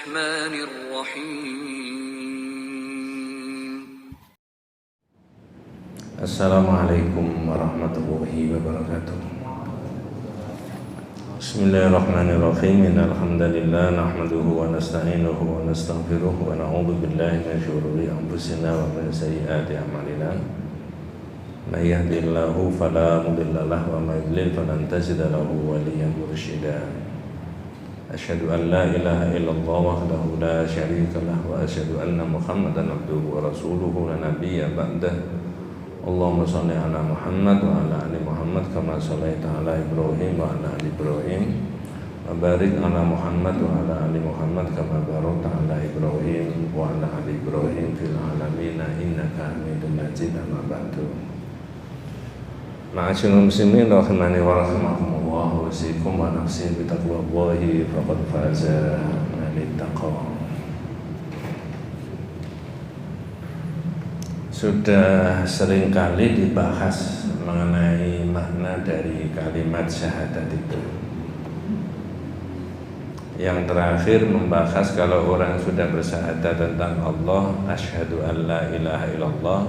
الرحمن الرحيم. السلام عليكم ورحمة الله وبركاته. بسم الله الرحمن الرحيم. إن الحمد لله نحمده ونستعينه ونستغفره ونعوذ بالله من شرور أنفسنا ومن سيئات أعمالنا. من يهده الله فلا مضل له ومن يضلل فلن تجد له وليا مرشدا. أشهد أن لا إله إلا الله وحده لا شريك له وأشهد أن محمدا عبده ورسوله لا نبي بعده. Allahumma shalli ala Muhammad wa ala ali Muhammad kama shallaita ala Ibrahim wa ala ali Ibrahim wa barik ala Muhammad wa ala ali Muhammad kama barakta ala Ibrahim wa ala ali Ibrahim fil alamin innaka Hamidum Majid. Amma ba'du. Ma'asyiral muslimin rahimani wa rahimakumullah, usikum wa nafsi bi taqwallahi faqad faza man ittaqa. Sudah seringkali dibahas mengenai makna dari kalimat syahadat itu. Yang terakhir membahas kalau orang sudah bersyahadat tentang Allah, asyhadu an la ilaha illallah,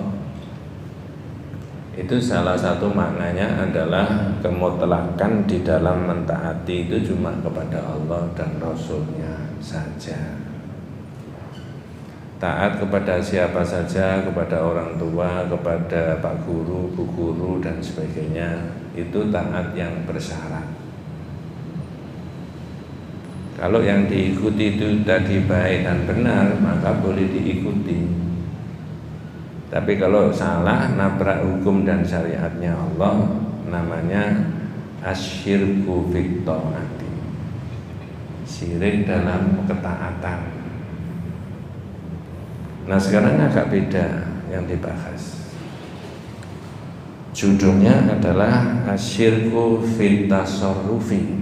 itu salah satu maknanya adalah kemutlakan di dalam mentaati itu cuma kepada Allah dan Rasulnya saja. Taat kepada siapa saja, kepada orang tua, kepada pak guru, bu guru dan sebagainya, itu taat yang bersyarat. Kalau yang diikuti itu tadi baik dan benar, maka boleh diikuti. Tapi kalau salah, nabrak hukum dan syariatnya Allah, namanya asyirku fit ta'ati, syirik dalam ketaatan. Nah sekarang agak beda yang dibahas. Judulnya adalah asyirku fit tasarrufi.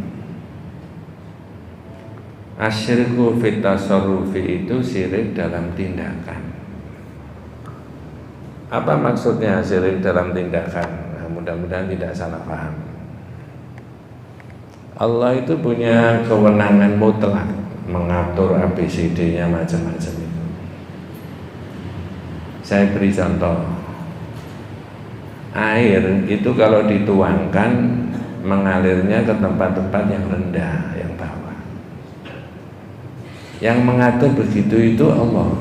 Asyirku fit tasarrufi itu syirik dalam tindakan. Apa maksudnya syirik dalam tindakan? Nah, mudah-mudahan tidak salah paham. Allah itu punya kewenangan mutlak mengatur ABCD-nya macam-macam itu. Saya beri contoh. Air itu kalau dituangkan mengalirnya ke tempat-tempat yang rendah, yang bawah. Yang mengatur begitu itu Allah.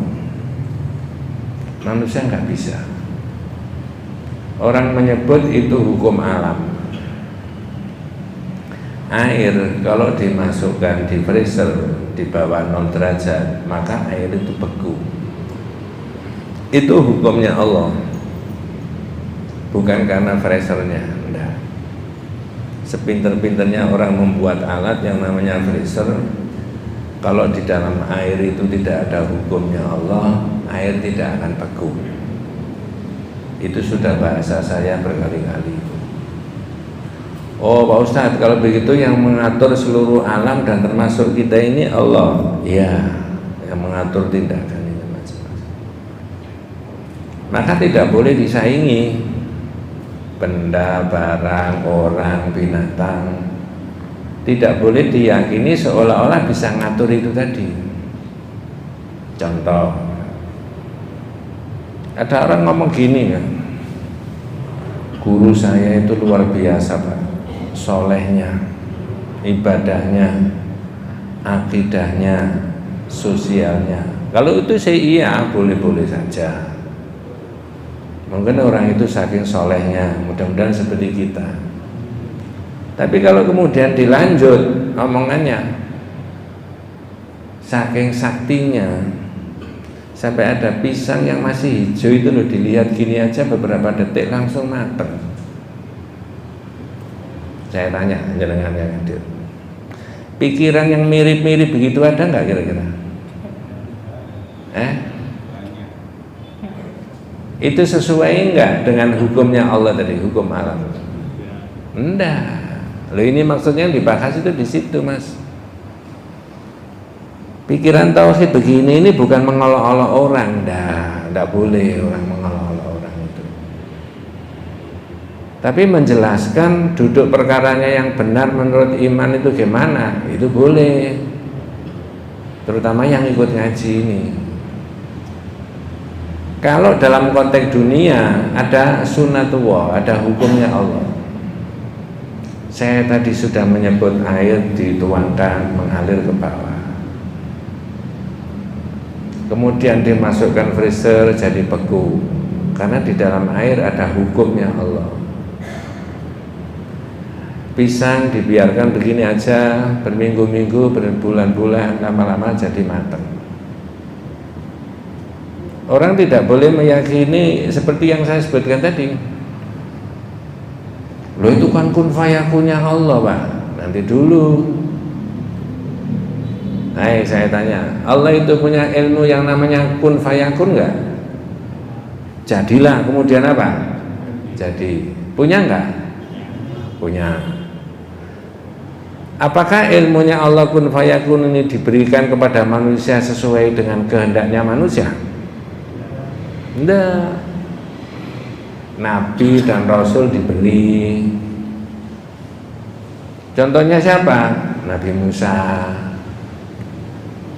Manusia nggak bisa. Orang menyebut itu hukum alam. Air kalau dimasukkan di freezer di bawah 0 derajat, maka air itu beku. Itu hukumnya Allah, bukan karena freezernya. Enggak. Sepinter-pinternya orang membuat alat yang namanya freezer, kalau di dalam air itu tidak ada hukumnya Allah, air tidak akan beku. Itu sudah bahasa saya berkali-kali. Oh Pak Ustadz, kalau begitu yang mengatur seluruh alam dan termasuk kita ini Allah. Ya, yang mengatur tindakan. Maka tidak boleh disaingi benda, barang, orang, binatang. Tidak boleh diyakini seolah-olah bisa ngatur itu tadi. Contoh, ada orang ngomong gini kan, guru saya itu luar biasa Pak, solehnya, ibadahnya, akidahnya, sosialnya. Kalau itu saya iya, boleh-boleh saja. Mungkin orang itu saking solehnya, mudah-mudahan seperti kita. Tapi kalau kemudian dilanjut omongannya, saking saktinya, sampai ada pisang yang masih hijau itu loh, dilihat gini aja beberapa detik langsung mateng. Saya tanya jenengan yang hadir, pikiran yang mirip-mirip begitu ada nggak kira-kira? Itu sesuai enggak dengan hukumnya Allah tadi, hukum alam? Enggak. Loh ini maksudnya yang dibahas itu di situ Mas. Pikiran tauhid begini ini bukan mengolok-olok orang, enggak boleh orang mengolok-olok orang itu. Tapi menjelaskan duduk perkaranya yang benar menurut iman itu gimana, itu boleh. terutama yang ikut ngaji ini. Kalau dalam konteks dunia ada sunnatullah, ada hukumnya Allah. Saya tadi sudah menyebut air dituangkan mengalir ke bawah, kemudian dimasukkan freezer jadi beku, karena di dalam air ada hukumnya Allah. Pisang dibiarkan begini aja berminggu-minggu, berbulan-bulan, lama-lama jadi matang. Orang tidak boleh meyakini seperti yang saya sebutkan tadi. Loh, itu kan kun fayakunnya Allah, Pak. Nanti dulu. Hai, saya tanya, Allah itu punya ilmu yang namanya kun fayakun enggak? Jadilah, kemudian apa? Jadi. Punya enggak? Punya. Apakah ilmunya Allah kun fayakun ini diberikan kepada manusia sesuai dengan kehendaknya manusia? Tidak. Nabi dan Rasul diberi. Contohnya siapa? Nabi Musa.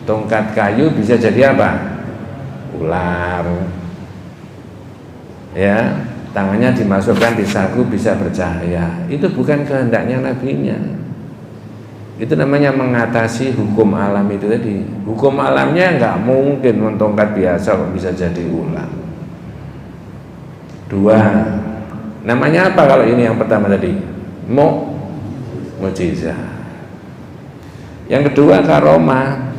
Tongkat kayu bisa jadi apa? Ular. Ya, tangannya dimasukkan di saku bisa bercahaya. Itu bukan kehendaknya nabinya. Itu namanya mengatasi hukum alam itu tadi. Hukum alamnya nggak mungkin mentongkat biasa kok bisa jadi ular. Dua, namanya apa kalau ini yang pertama tadi? Mukjizat. Yang kedua karomah.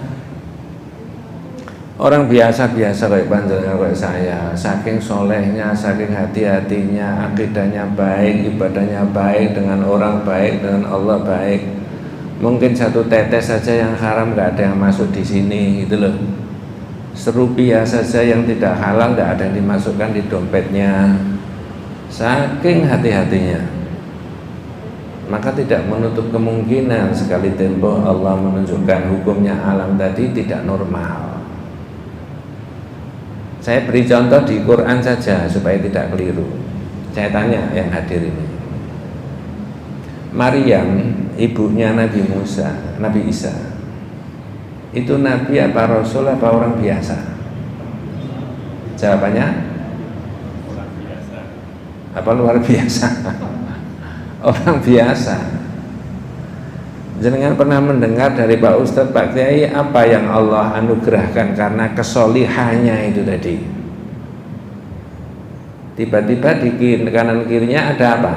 Orang biasa-biasa kayak panjenengan kayak saya, saking solehnya, saking hati-hatinya, akidahnya baik, ibadahnya baik, dengan orang baik, dengan Allah baik. Mungkin satu tetes saja yang haram nggak ada yang masuk di sini, gitu loh. Serupiah saja yang tidak halal nggak ada yang dimasukkan di dompetnya. Saking hati-hatinya, maka tidak menutup kemungkinan sekali tempo Allah menunjukkan hukumnya alam tadi tidak normal. Saya beri contoh di Quran saja supaya tidak keliru. Saya tanya yang hadir ini, Maryam ibunya Nabi Musa, Nabi Isa, itu Nabi apa Rasul apa orang biasa? Jawabannya orang biasa. Apa luar biasa? Orang biasa. Jenengan pernah mendengar dari Pak Ustadz, Pak Kiai, apa yang Allah anugerahkan karena kesolihannya itu tadi? Tiba-tiba di kanan kirinya ada apa?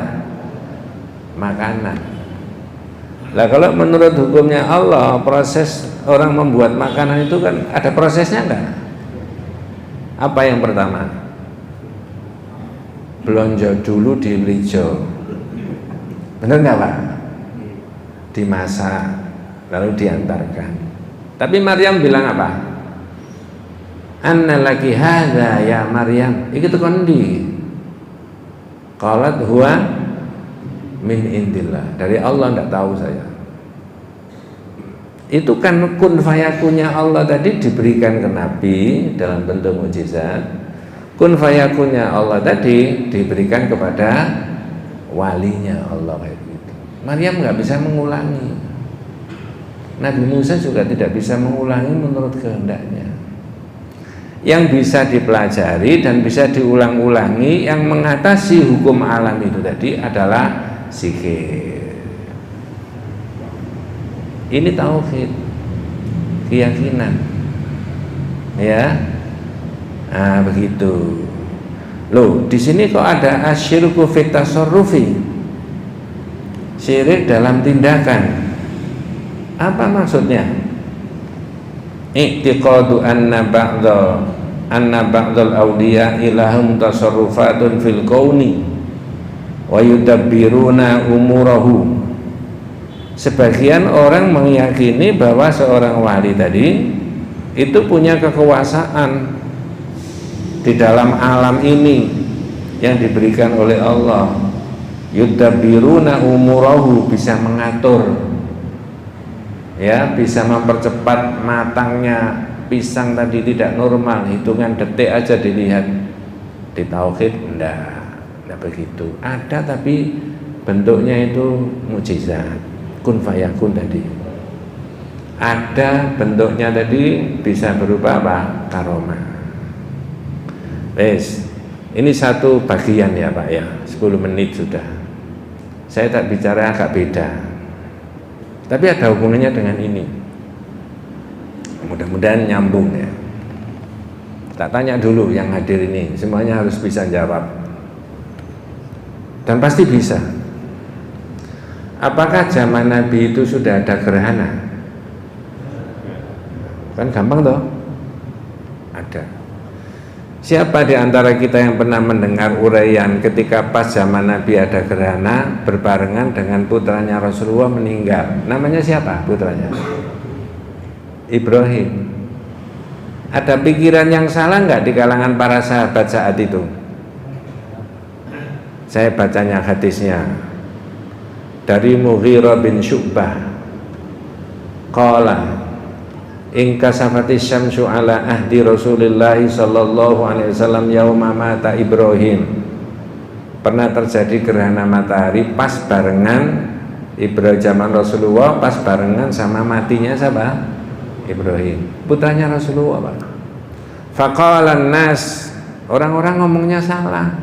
Makanan. Lah kalau menurut hukumnya Allah, proses orang membuat makanan itu kan ada prosesnya enggak? Apa yang pertama? Belanja dulu di Lijo. Benar enggak, Pak? Dimasak lalu diantarkan. Tapi Maryam bilang apa? Anna laki hadza ya Maryam, iki tekon ndi? Qalat huwa min indillah, dari Allah, enggak tahu saya. Itu kan kun fayakunnya Allah tadi diberikan ke Nabi dalam bentuk mukjizat. Kun fayakunnya Allah tadi diberikan kepada walinya Allah kayak gitu. Maryam nggak bisa mengulangi. Nabi Musa juga tidak bisa mengulangi menurut kehendaknya. Yang bisa dipelajari dan bisa diulang-ulangi, yang mengatasi hukum alam itu tadi adalah zikir. Ini tauhid, keyakinan, ya. Nah, begitu. Loh, di sini kok ada asyirku fit tasarrufi? Syirik dalam tindakan. Apa maksudnya? I'tiqadu anna ba'dal awliya ilahum tasarrufatun fil kauni wa yudabbiruna umurahu. Sebagian orang meyakini bahwa seorang wali tadi itu punya kekuasaan di dalam alam ini yang diberikan oleh Allah. Yudabbiruna umurahu, bisa mengatur, ya, bisa mempercepat matangnya pisang tadi tidak normal, hitungan detik aja dilihat. Di tauhid enggak begitu. Ada tapi bentuknya itu mukjizat, kun fayakun tadi. Ada bentuknya tadi bisa berupa apa? Karomah. Ini satu bagian ya Pak ya, 10 menit sudah. Saya tak bicara agak beda, tapi ada hubungannya dengan ini. Mudah-mudahan nyambung ya. Tak tanya dulu yang hadir ini, semuanya harus bisa jawab. Dan pasti bisa. Apakah zaman Nabi itu sudah ada gerhana? Kan gampang toh? Ada. Siapa di antara kita yang pernah mendengar uraian ketika pas zaman Nabi ada gerhana berbarengan dengan putranya Rasulullah meninggal? Namanya siapa putranya? Ibrahim. Ada pikiran yang salah nggak di kalangan para sahabat saat itu? Saya bacanya hadisnya dari Mughirah bin Syu'bah. Qala in kasafatis syamsu ala ahdi Rasulillah sallallahu alaihi wasallam yauma mata Ibrahim. Pernah terjadi gerhana matahari pas barengan Ibrahim zaman Rasulullah, pas barengan sama matinya siapa? Ibrahim, putranya Rasulullah Pak. Faqalan nas, orang-orang ngomongnya salah.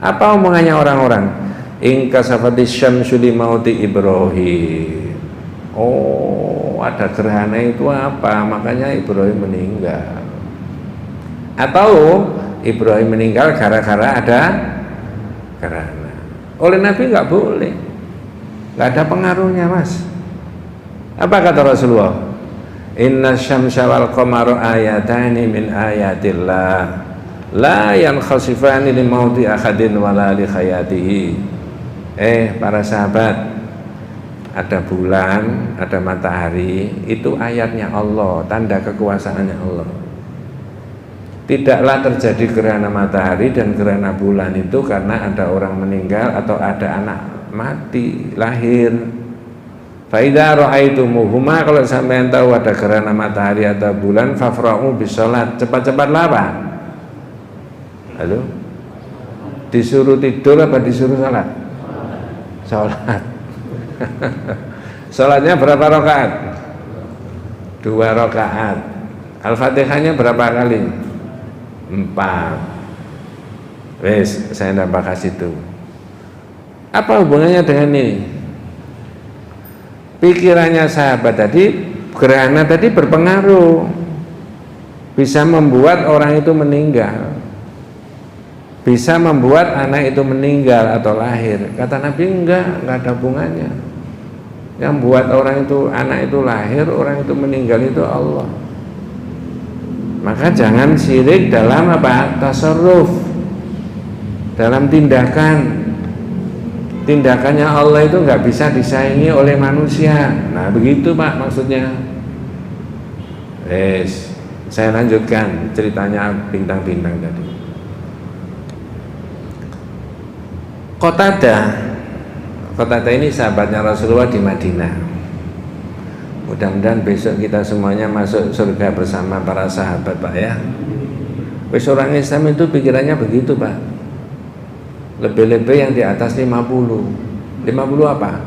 Apa omongannya orang-orang? In kasafatis syamsu li mauti Ibrahim. Oh, ada gerhana itu apa? Makanya Ibrahim meninggal. Atau Ibrahim meninggal gara-gara ada gerhana. Oleh Nabi nggak boleh, nggak ada pengaruhnya Mas. Apa kata Rasulullah? Inna syamsa wal qamara ayatani min ayatillah la yankhasifani li mauti ahadin wala li khayatihi. Para sahabat, ada bulan, ada matahari, itu ayatnya Allah, tanda kekuasaannya Allah. Tidaklah terjadi gerhana matahari dan gerhana bulan itu karena ada orang meninggal atau ada anak mati, lahir. Fa idza ra'aitumuhuma, kalau sampean tahu ada gerhana matahari atau bulan, fafra'u bisalat, cepat-cepatlah apa? Halo? Disuruh tidur apa disuruh salat? Salat. Salatnya berapa rakaat? 2 rakaat. Al-Fatihahnya berapa kali? 4. Wes, saya tidak bahas itu. Apa hubungannya dengan ini? Pikirannya sahabat tadi, gerhana tadi berpengaruh, bisa membuat orang itu meninggal, bisa membuat anak itu meninggal atau lahir. Kata Nabi enggak ada hubungannya. Yang buat orang itu, anak itu lahir, orang itu meninggal itu Allah. Maka jangan syirik dalam apa? Tasarruf, dalam tindakan. Tindakannya Allah itu nggak bisa disaingi oleh manusia. Nah begitu Pak maksudnya. Saya lanjutkan ceritanya bintang-bintang tadi. Qatadah ini sahabatnya Rasulullah di Madinah. Mudah-mudahan besok kita semuanya masuk surga bersama para sahabat Pak ya. Wis orang Islam itu pikirannya begitu Pak. Lebih-lebih yang di atas 50 apa?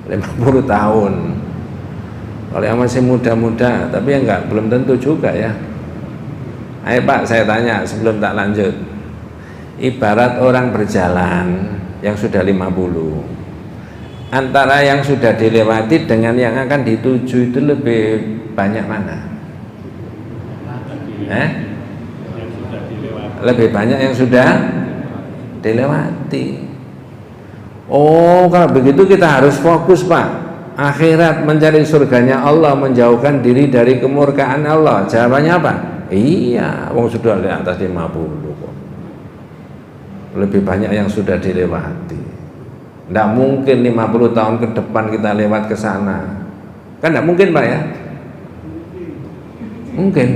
50 tahun. Kalau yang masih muda-muda, tapi yang enggak, belum tentu juga ya. Ayo Pak, saya tanya sebelum tak lanjut. Ibarat orang berjalan yang sudah 50, antara yang sudah dilewati dengan yang akan dituju itu lebih banyak mana? Lebih banyak yang sudah dilewati. Oh, kalau begitu kita harus fokus Pak. Akhirat, mencari surganya Allah, menjauhkan diri dari kemurkaan Allah. Jawabannya apa? Iya, wong sudah di atas 50 kok. Lebih banyak yang sudah dilewati. Tidak mungkin 50 tahun ke depan kita lewat ke sana. Kan tidak mungkin Pak ya? Mungkin.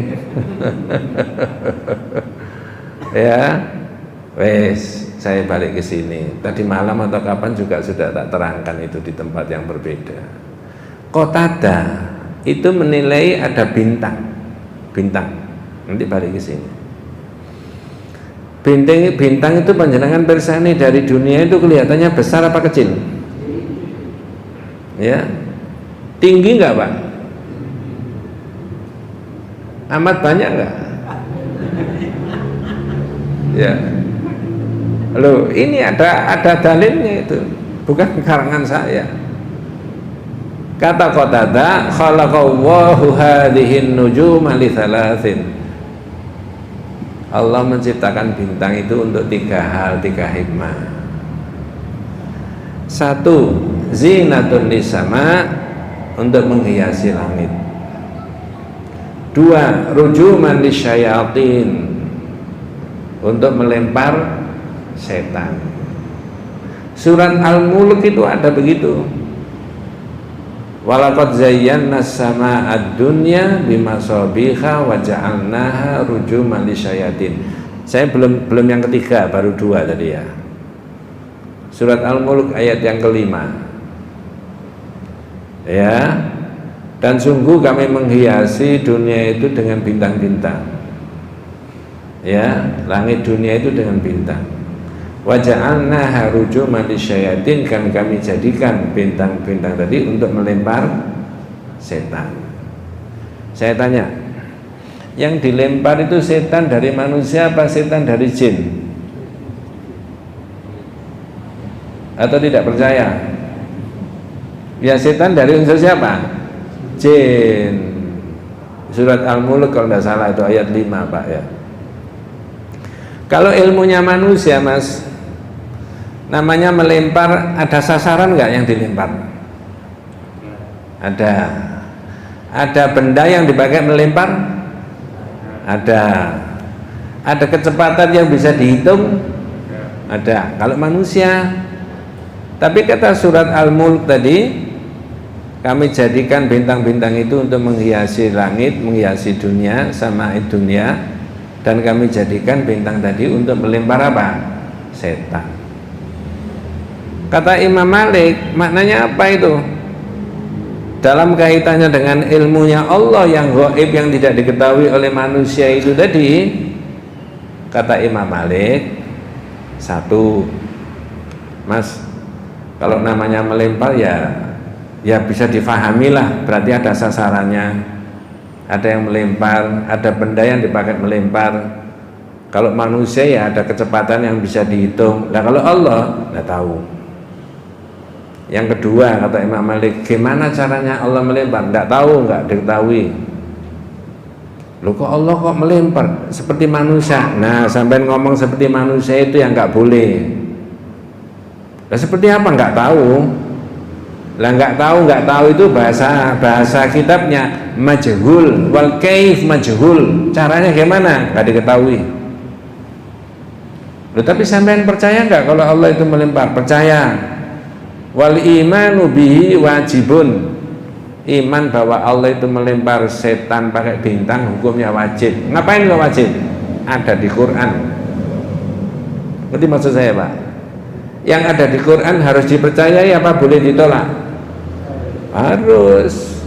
Ya, wes, saya balik ke sini. Tadi malam atau kapan juga sudah tak terangkan itu di tempat yang berbeda. Qatadah itu menilai ada bintang. Nanti balik ke sini. Bintang itu panjenengan persani dari dunia itu kelihatannya besar apa kecil? Ya, tinggi nggak Pak? Amat banyak nggak? Ya, loh ini ada dalilnya itu, bukan karangan saya. Kata Qatadah, khalaqallahu hadhihin nujuma li thalathin. Allah menciptakan bintang itu untuk 3 hal, 3 hikmah. 1, zinatun lisama, untuk menghiasi langit. 2, rujuman lisyayatin, untuk melempar setan. Surat Al-Mulk itu ada begitu. Walaqad zayyana as-samaa'a ad-dunya bimasabiha wa ja'alnaha rujuman lisyayatin. Saya belum yang ketiga, baru 2 tadi ya. Surat Al-Mulk ayat yang kelima. Ya. Dan sungguh kami menghiasi dunia itu dengan bintang-bintang. Ya, langit dunia itu dengan bintang. Wa ja'alnaha rujuman lisyayatin, kami jadikan bintang-bintang tadi untuk melempar setan. Saya tanya, yang dilempar itu setan dari manusia apa setan dari jin? Atau tidak percaya? Ya, setan dari unsur siapa? Jin. Surat Al-Mulk kalau tidak salah itu ayat 5 Pak ya. Kalau ilmunya manusia Mas, namanya melempar, ada sasaran nggak yang dilempar? Ada benda yang dipakai melempar? Ada kecepatan yang bisa dihitung? Ada. Kalau manusia, tapi kata surat Al-Mulk tadi, kami jadikan bintang-bintang itu untuk menghiasi langit, menghiasi dunia, sama dunia, dan kami jadikan bintang tadi untuk melempar apa? Setan. Kata Imam Malik, maknanya apa itu? Dalam kaitannya dengan ilmunya Allah yang gaib, yang tidak diketahui oleh manusia itu tadi, kata Imam Malik, 1, Mas, kalau namanya melempar ya bisa difahami lah, berarti ada sasarannya, ada yang melempar, ada benda yang dipakai melempar. Kalau manusia ya ada kecepatan yang bisa dihitung. Nah kalau Allah nggak tahu. Yang kedua kata Imam Malik, gimana caranya Allah melempar? Nggak tahu, nggak diketahui. Loh kok Allah kok melempar seperti manusia? Nah sampai ngomong seperti manusia itu yang nggak boleh. Nah seperti apa? Nggak tahu. Lah nggak tahu itu bahasa kitabnya majhul, wal kaif majhul. Caranya gimana? Nggak diketahui. Loh tapi sampean percaya nggak kalau Allah itu melempar? Percaya. Wal imanu bihi wajibun. Iman bahwa Allah itu melempar setan pakai bintang hukumnya wajib. Ngapain nggak wajib? Ada di Quran. Ngerti maksud saya Pak? Yang ada di Quran harus dipercayai apa boleh ditolak? Harus.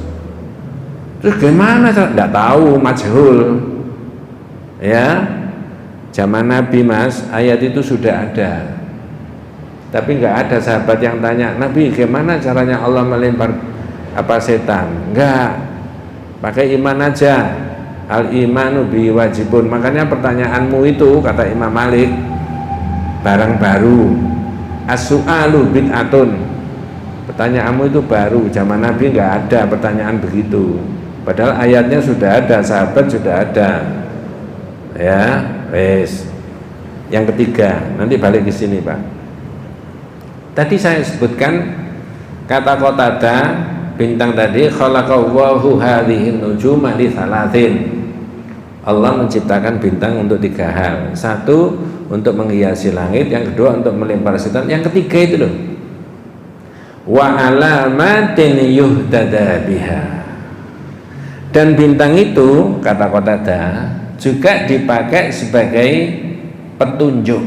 Terus gimana? Nggak tahu, majhul. Ya, zaman Nabi Mas, ayat itu sudah ada. Tapi nggak ada sahabat yang tanya, Nabi gimana caranya Allah melempar apa setan? Enggak, pakai iman aja. Al imanu bi wajibun. Makanya pertanyaanmu itu kata Imam Malik barang baru. As-su'alu bid'atun. Pertanyaanmu itu baru, zaman Nabi nggak ada pertanyaan begitu. Padahal ayatnya sudah ada, sahabat sudah ada. Ya, wes. Yang ketiga, nanti balik ke sini Pak. Tadi saya sebutkan kata Qatadah, bintang tadi, khalaqallahu hadhihin nujuma li thalathin. Allah menciptakan bintang untuk 3 hal. 1, untuk menghiasi langit, yang kedua untuk melempar setan, yang ketiga itu loh, wa alamatin yuhtada biha. Dan bintang itu kata Qatadah juga dipakai sebagai petunjuk.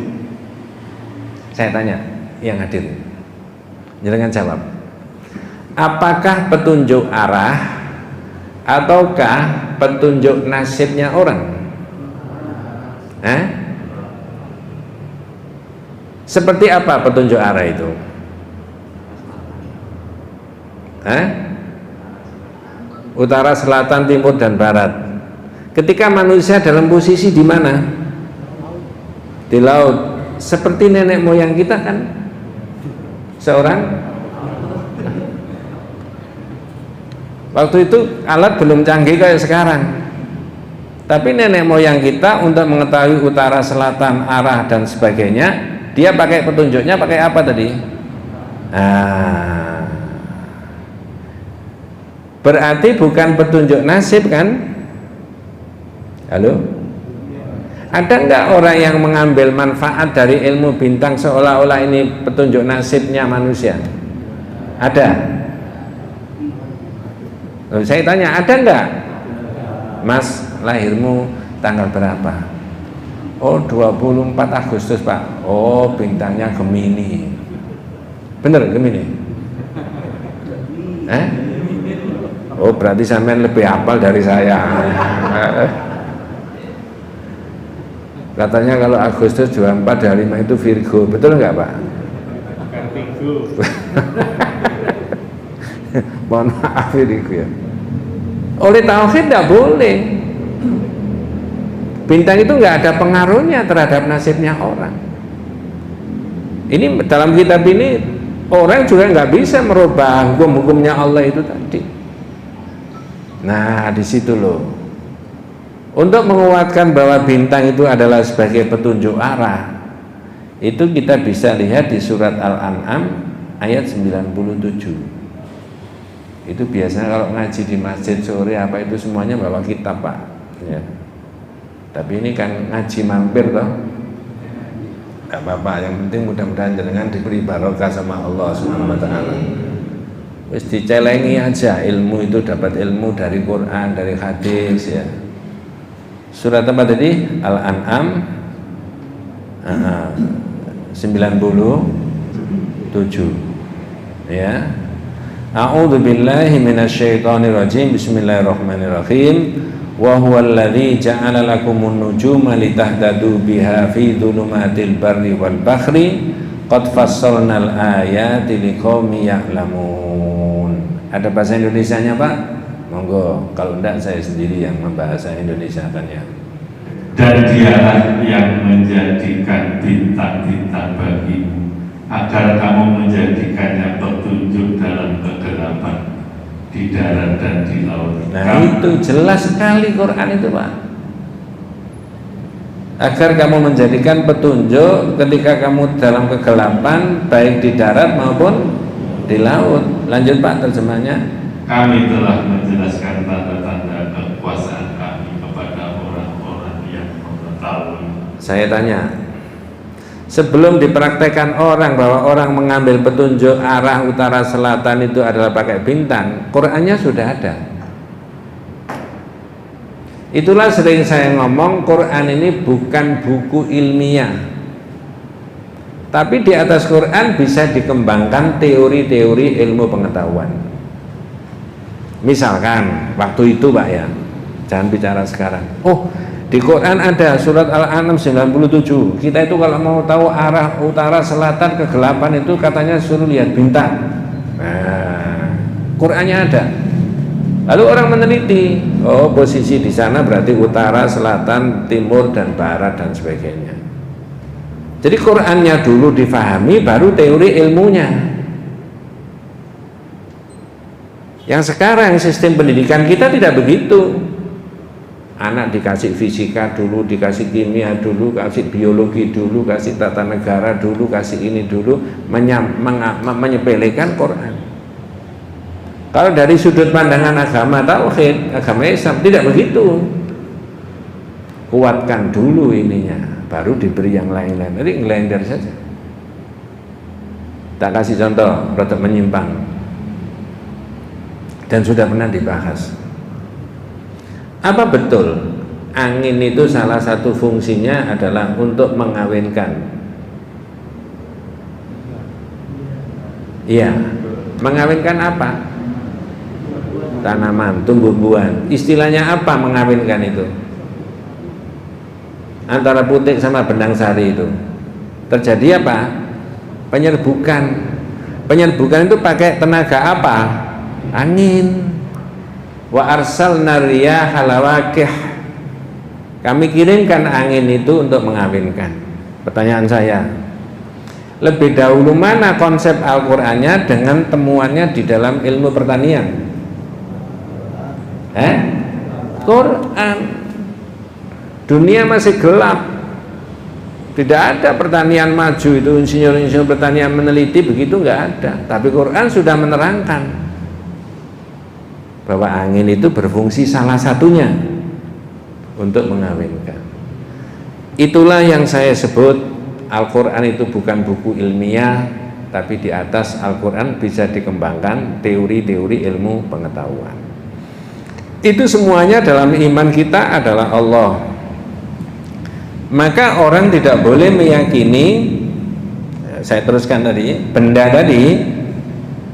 Saya tanya yang hadir, jangan jawab, apakah petunjuk arah ataukah petunjuk nasibnya orang? Seperti apa petunjuk arah itu? Utara, selatan, timur, dan barat. Ketika manusia dalam posisi di mana? Di laut. Seperti nenek moyang kita kan seorang. Waktu itu alat belum canggih kayak sekarang. Tapi nenek moyang kita untuk mengetahui utara, selatan, arah dan sebagainya, dia pakai petunjuknya pakai apa tadi? Berarti bukan petunjuk nasib kan? Halo? Ada nggak orang yang mengambil manfaat dari ilmu bintang seolah-olah ini petunjuk nasibnya manusia? Ada? Saya tanya, ada nggak? Mas, lahirmu tanggal berapa? Oh, 24 Agustus Pak. Oh, bintangnya Gemini. Bener Gemini? Oh, berarti sampean lebih hafal dari saya. Katanya kalau Agustus 24 hari 5 itu Virgo, betul nggak Pak? Bukan Virgo. Mohon maaf Virgo ya. Oleh tauhid tidak boleh. Bintang itu nggak ada pengaruhnya terhadap nasibnya orang. Ini dalam kitab ini orang juga nggak bisa merubah hukum-hukumnya Allah itu tadi. Nah di situ loh. Untuk menguatkan bahwa bintang itu adalah sebagai petunjuk arah, itu kita bisa lihat di surat Al-An'am ayat 97. Itu biasanya kalau ngaji di masjid sore apa itu semuanya bawa kitab Pak ya. Tapi ini kan ngaji mampir toh, gak apa-apa, yang penting mudah-mudahan jenengan diberi barokah sama Allah Subhanahu wa ta'ala. Wis dicelengi aja, ilmu itu dapat ilmu dari Quran, dari hadis ya. Surat apa tadi? Al-An'am 97 ya. A'udzu billahi minasyaitonir rajim. Bismillahirrahmanirrahim. Wa huwal ladzi ja'ala lakumun nujuma litahtadu biha fi dhulumatil barri wal bahri qad fassalnal ayati liqaumin ya'lamun. Ada bahasa Indonesianya Pak? Monggo, kalau enggak saya sendiri yang membahasa Indonesia kan ya. Dan dialah yang menjadikan bintang-bintang bagimu agar kamu menjadikannya petunjuk dalam kegelapan di darat dan di laut. Nah itu jelas sekali Quran itu Pak. Agar kamu menjadikan petunjuk ketika kamu dalam kegelapan baik di darat maupun di laut. Lanjut Pak terjemahnya. Kami telah menjelaskan tanda-tanda kekuasaan kami kepada orang-orang yang mengetahui. Saya tanya, sebelum dipraktekkan orang bahwa orang mengambil petunjuk arah utara selatan itu adalah pakai bintang, Qurannya sudah ada. Itulah sering saya ngomong, Quran ini bukan buku ilmiah, tapi di atas Quran bisa dikembangkan teori-teori ilmu pengetahuan. Misalkan waktu itu Pak ya, jangan bicara sekarang. Oh, di Quran ada surat Al-An'am 97. Kita itu kalau mau tahu arah utara selatan kegelapan itu katanya suruh lihat bintang. Nah, Qurannya ada. Lalu orang meneliti, oh posisi di sana berarti utara, selatan, timur dan barat dan sebagainya. Jadi Qurannya dulu difahami, baru teori ilmunya. Yang sekarang sistem pendidikan kita tidak begitu. Anak dikasih fisika dulu, dikasih kimia dulu, kasih biologi dulu, kasih tata negara dulu, kasih ini dulu, menyepelekan Quran. Kalau dari sudut pandangan agama tauhid, agama Islam tidak begitu. Kuatkan dulu ininya, baru diberi yang lain-lain. Jadi ngelender saja. Tak kasih contoh, rada menyimpang. Dan sudah pernah dibahas. Apa betul angin itu salah satu fungsinya adalah untuk mengawinkan? Iya, mengawinkan apa? Tanaman, tumbuh-tumbuhan. Istilahnya apa mengawinkan itu? Antara putik sama benang sari itu terjadi apa? Penyerbukan. Penyerbukan itu pakai tenaga apa? Angin. Wa arsalna riyaha lawaqih. Kami kirimkan angin itu untuk mengawinkan. Pertanyaan saya, lebih dahulu mana konsep Al-Qur'annya dengan temuannya di dalam ilmu pertanian? Quran. Dunia masih gelap, tidak ada pertanian maju itu, insinyur-insinyur pertanian meneliti begitu, nggak ada. Tapi Quran sudah menerangkan bahwa angin itu berfungsi salah satunya untuk mengawinkan. Itulah yang saya sebut Al-Quran itu bukan buku ilmiah, tapi di atas Al-Quran bisa dikembangkan teori-teori ilmu pengetahuan. Itu semuanya dalam iman kita adalah Allah. Maka orang tidak boleh meyakini, saya teruskan tadi, benda tadi,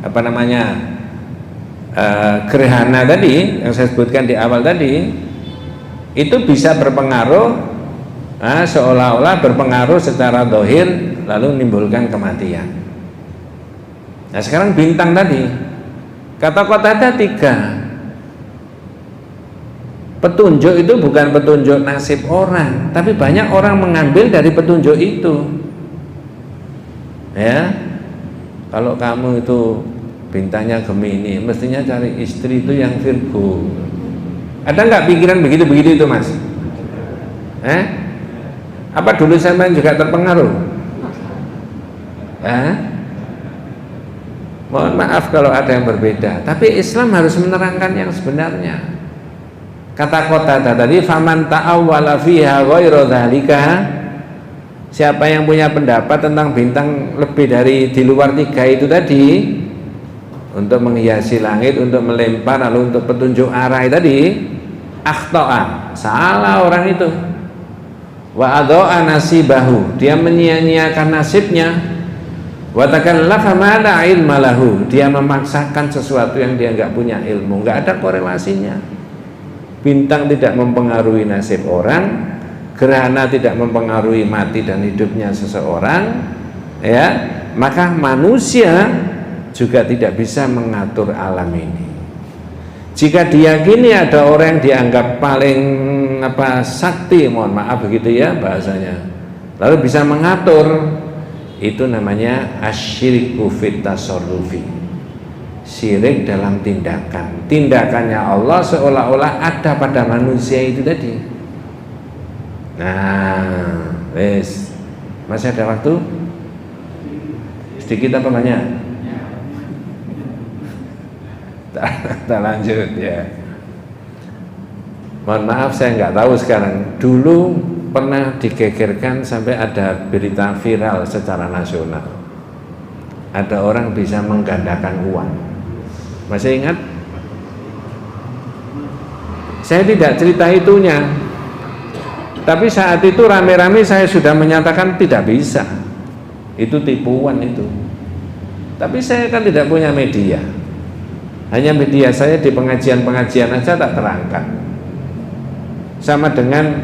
apa namanya, gerhana tadi yang saya sebutkan di awal tadi, itu bisa berpengaruh, seolah-olah berpengaruh secara zahir lalu menimbulkan kematian. Nah sekarang bintang tadi, kata-kata ada 3. Petunjuk itu bukan petunjuk nasib orang, tapi banyak orang mengambil dari petunjuk itu. Ya, kalau kamu itu bintangnya Gemini, mestinya cari istri itu yang Virgo. Ada nggak pikiran begitu itu, Mas? Apa dulu sampean juga terpengaruh? Mohon maaf kalau ada yang berbeda, tapi Islam harus menerangkan yang sebenarnya. Kata Qatadah tadi, faman ta'awwala fiha ghairu dzalika, siapa yang punya pendapat tentang bintang lebih dari di luar 3 itu tadi, untuk menghiasi langit, untuk melempar, lalu untuk petunjuk arah tadi, akhta'a, salah orang itu. Wa adha'a nasibahu, dia menyia-nyiakan nasibnya. Wa takallafa ma la ilma lahu, dia memaksakan sesuatu yang dia enggak punya ilmu, enggak ada korelasinya. Bintang tidak mempengaruhi nasib orang, gerhana tidak mempengaruhi mati dan hidupnya seseorang, ya, maka manusia juga tidak bisa mengatur alam ini. Jika diyakini ada orang yang dianggap paling sakti, mohon maaf begitu ya bahasanya, lalu bisa mengatur, itu namanya asyiriku fit tasarrufi. Syirik dalam tindakan. Tindakannya Allah seolah-olah ada pada manusia itu tadi. Nah, wes, masih ada waktu? Sedikit apa banyak? Kita lanjut ya. Mohon maaf saya nggak tahu sekarang. Dulu pernah digegerkan sampai ada berita viral secara nasional. Ada orang bisa menggandakan uang. Masih ingat? Saya tidak cerita itunya, tapi saat itu rame-rame saya sudah menyatakan tidak bisa, itu tipuan itu. Tapi saya kan tidak punya media, hanya media saya di pengajian-pengajian aja tak terangkan. Sama dengan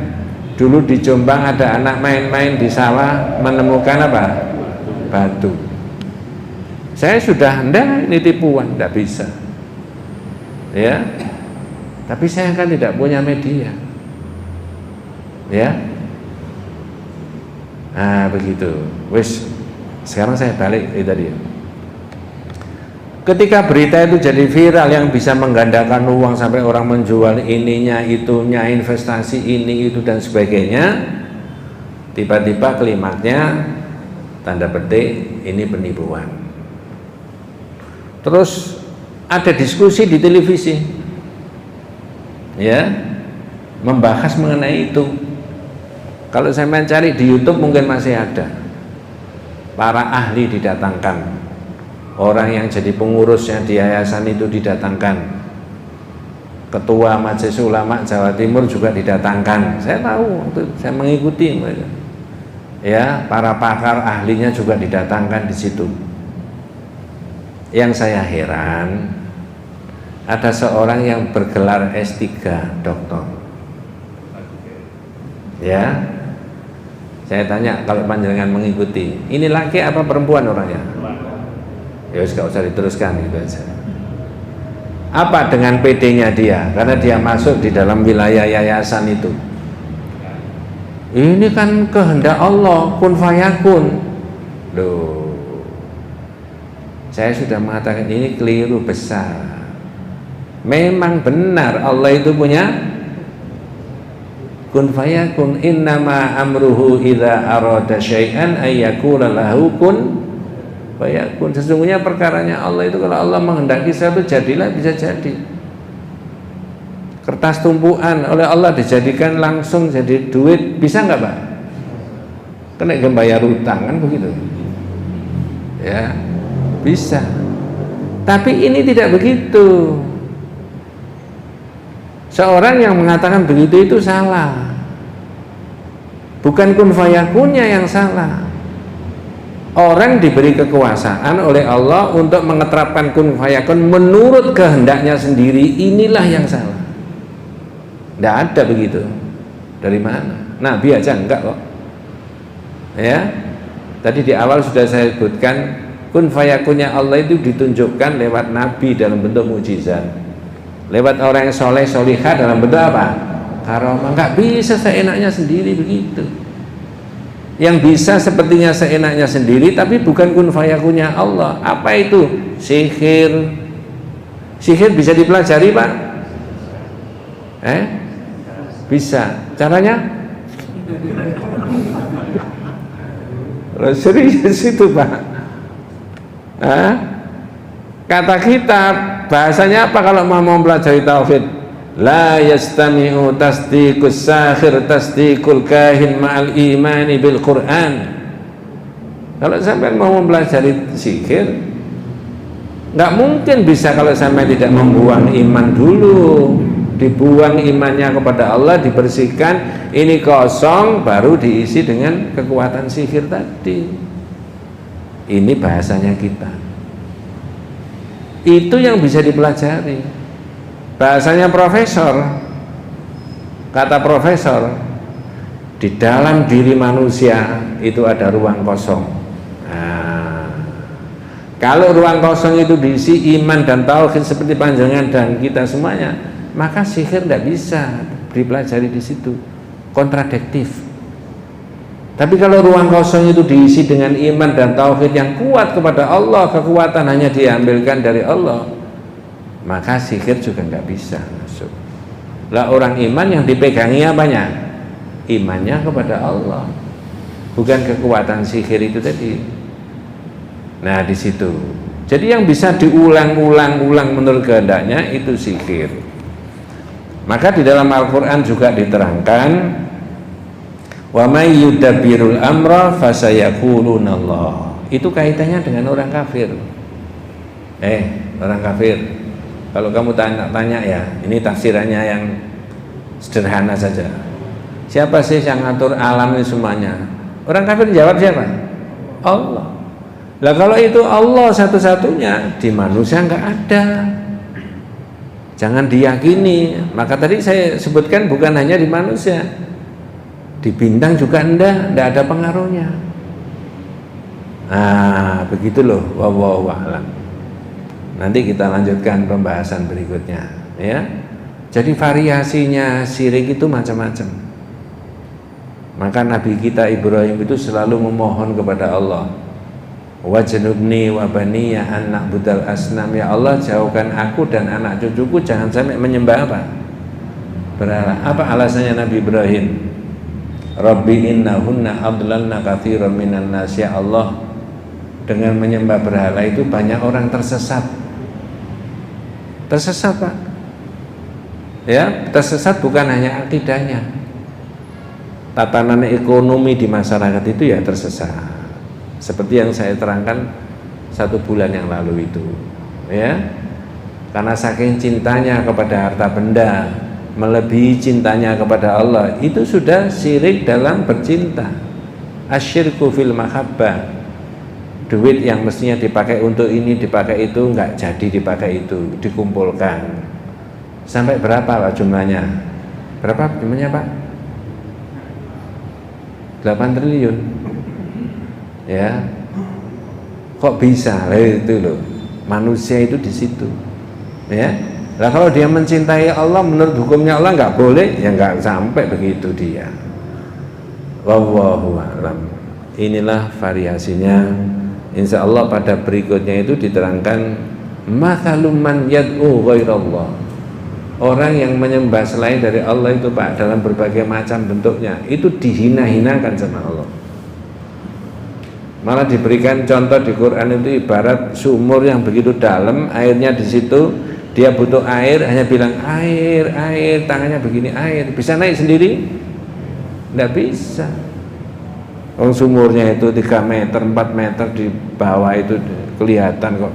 dulu di Jombang ada anak main-main di sawah menemukan apa? Batu. Saya sudah hendak ini tipuan, tidak bisa, ya. Tapi saya kan tidak punya media, ya. Nah begitu. Wis, sekarang saya balik tadi. Ketika berita itu jadi viral yang bisa menggandakan uang sampai orang menjual ininya, itunya, investasi ini itu dan sebagainya, tiba-tiba klimaknya tanda petik ini penipuan. Terus ada diskusi di televisi, ya, membahas mengenai itu. Kalau saya mencari di YouTube mungkin masih ada. Para ahli didatangkan, orang yang jadi pengurusnya di yayasan itu didatangkan, ketua Majelis Ulama Jawa Timur juga didatangkan. Saya tahu, saya mengikuti mereka. Ya, para pakar ahlinya juga didatangkan di situ. Yang saya heran, ada seorang yang bergelar S3 doktor. Ya, saya tanya kalau panjenengan mengikuti, ini laki apa perempuan orangnya? Ya wis gak usah diteruskan gitu aja. Apa dengan PD-nya dia? Karena dia masuk di dalam wilayah yayasan itu. Ini kan kehendak Allah, kun fayakun. Loh, saya sudah mengatakan ini keliru besar. Memang benar Allah itu punya kun fayakun, innama amruhu idza arada syai'an ayyakula lahu kun fayakun. Sesungguhnya perkaranya Allah itu kalau Allah menghendaki sesuatu jadilah, bisa jadi. Kertas tumpuan oleh Allah dijadikan langsung jadi duit, bisa nggak Pak? Kena bayar utang kan begitu. Ya, bisa. Tapi ini tidak begitu. Seorang yang mengatakan begitu itu salah. Bukan kun fayakunnya yang salah. Orang diberi kekuasaan oleh Allah untuk mengeterapkan kun fayakun menurut kehendaknya sendiri, inilah yang salah. Tidak ada begitu. Dari mana? Nabi aja enggak kok. Ya, tadi di awal sudah saya sebutkan kun fayakunnya Allah itu ditunjukkan lewat Nabi dalam bentuk mukjizat. Lewat orang yang soleh solihah dalam bentuk apa? Karamah. Enggak bisa seenaknya sendiri begitu. Yang bisa sepertinya seenaknya sendiri, tapi bukan kun fayakunnya Allah. Apa itu? Sihir. Sihir bisa dipelajari Pak? Bisa. Caranya? Serius itu Pak. Kata kitab, bahasanya apa kalau mau mempelajari tauhid? La yastami'u tasdiqus sahir tasdiqul kahin ma'al imani bil Quran. Kalau sampai mau mempelajari sihir, nggak mungkin bisa kalau sampai tidak membuang iman dulu. Dibuang imannya kepada Allah, dibersihkan, ini kosong, baru diisi dengan kekuatan sihir tadi. Ini bahasanya kita. Itu yang bisa dipelajari. Bahasanya profesor, kata profesor, di dalam diri manusia itu ada ruang kosong. Kalau ruang kosong itu diisi iman dan tauhid seperti panjangan dan kita semuanya, maka sihir tidak bisa dipelajari di situ, kontradiktif. Tapi kalau ruang kosong itu diisi dengan iman dan tauhid yang kuat kepada Allah, kekuatan hanya diambilkan dari Allah, maka sihir juga nggak bisa masuk. Lah orang iman yang dipegangi apanya? Imannya kepada Allah, bukan kekuatan sihir itu tadi. Nah di situ. Jadi yang bisa diulang-ulang menurut kehendaknya itu sihir. Maka di dalam Al-Quran juga diterangkan, wa may yudabbirul amra fasayaqulunallah. Itu kaitannya dengan orang kafir. Orang kafir. Kalau kamu tanya ya, ini tafsirannya yang sederhana saja. Siapa sih yang ngatur alam ini semuanya? Orang kafir jawab siapa? Allah. Lah kalau itu Allah satu-satunya, di manusia nggak ada. Jangan diyakini. Maka tadi saya sebutkan bukan hanya di manusia, di bintang juga tidak ada pengaruhnya. Begitu loh. Wallahu a'lam. Nanti kita lanjutkan pembahasan berikutnya, ya. Jadi variasinya syirik itu macam-macam. Maka Nabi kita Ibrahim itu selalu memohon kepada Allah, wajnubni wa baniya an na'budal asnam. Ya Allah, jauhkan aku dan anak cucuku jangan sampai menyembah apa? Berhala. Apa alasannya Nabi Ibrahim? Rabbi innahunna adlalna katsiran minan nas. Ya Allah, dengan menyembah berhala itu banyak orang tersesat. Tersesat Pak. Ya, tersesat bukan hanya akidahnya. Tatanan ekonomi di masyarakat itu ya tersesat. Seperti yang saya terangkan 1 bulan yang lalu itu, ya. Karena saking cintanya kepada harta benda, melebihi cintanya kepada Allah, itu sudah syirik dalam bercinta. Asyirku fil mahabbah. Duit yang mestinya dipakai untuk ini, dipakai itu, enggak jadi dipakai itu, dikumpulkan. Sampai berapa Pak jumlahnya? Berapa jumlahnya Pak? 8 triliun. Ya, kok bisa? Itu loh, manusia itu di situ, ya. Nah kalau dia mencintai Allah menurut hukumnya Allah nggak boleh, ya nggak sampai begitu dia. Wallahu a'lam. Inilah variasinya. Insya Allah pada berikutnya itu diterangkan mathalum man yad'u ghairallah. Orang yang menyembah selain dari Allah itu Pak, dalam berbagai macam bentuknya, itu dihina-hinakan sama Allah. Malah diberikan contoh di Quran itu ibarat sumur yang begitu dalam, airnya di situ, dia butuh air, hanya bilang air, air, tangannya begini air, bisa naik sendiri? Tidak bisa. Sumurnya itu 3 meter, 4 meter di bawah itu kelihatan kok.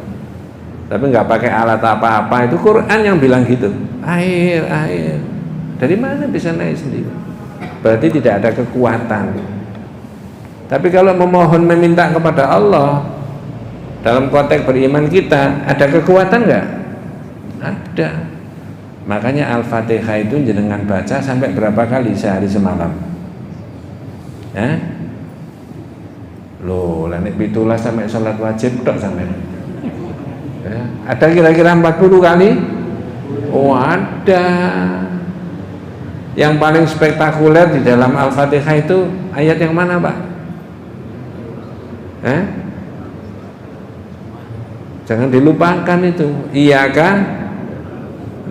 Tapi nggak pakai alat apa-apa, itu Quran yang bilang gitu. Air, air. Dari mana bisa naik sendiri? Berarti tidak ada kekuatan. Tapi kalau memohon meminta kepada Allah dalam konteks beriman kita, ada kekuatan nggak? Ada. Makanya Al-Fatihah itu jenengan baca sampai berapa kali sehari semalam? Loh, lanik pitulah sampai sholat wajib tok sampai. Ya, ada kira-kira 40 kali? Oh ada. Yang paling spektakuler di dalam Al-Fatihah itu ayat yang mana Pak? Jangan dilupakan itu. Iyyaka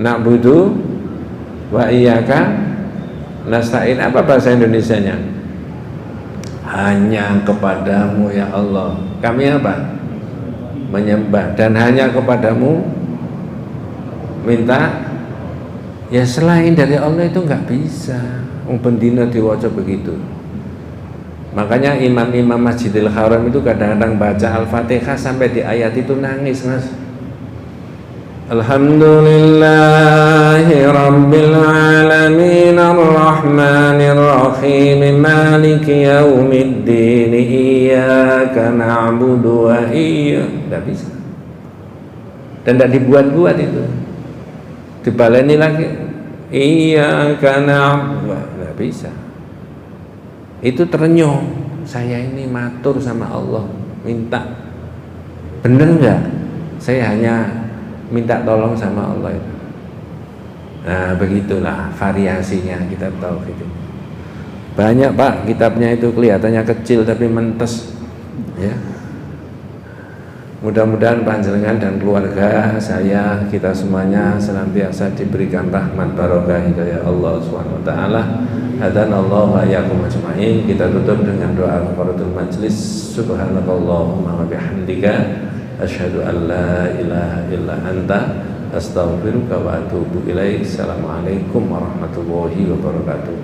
na'budu wa iyyaka nasta'in. Apa bahasa Indonesianya? Hanya kepadamu ya Allah kami apa? Menyembah, dan hanya kepadamu minta. Ya selain dari Allah itu nggak bisa. Bendina diwaca begitu. Makanya imam-imam Masjidil Haram itu kadang-kadang baca Al-Fatihah sampai di ayat itu nangis Mas. Alhamdulillahi Rabbil Alamin Ar-Rahmanir Rahim Maliki Yaumiddin Iyyaka na'budu wa iyyaka. Tidak bisa. Dan tidak dibuat-buat itu. Dibaleni lagi Iyyaka na'budu. Tidak bisa. Itu terenyuh. Saya ini matur sama Allah, minta. Bener nggak? Saya hanya minta tolong sama Allah itu. Nah begitulah variasinya kitab tauhid itu. Banyak Pak kitabnya itu, kelihatannya kecil tapi mentes ya. Mudah-mudahan panjenengan dan keluarga saya, kita semuanya senantiasa diberikan rahmat barokah hidayah Allah Subhanahu wa taala. Hadanallahu wa iyyakum ajmain. Kita tutup dengan doa kafaratul majlis. Subhanakallahumma wa bihamdika asyhadu an la ilaha illa anta astaghfiruka wa atubu ilaik. Assalamualaikum warahmatullahi wabarakatuh.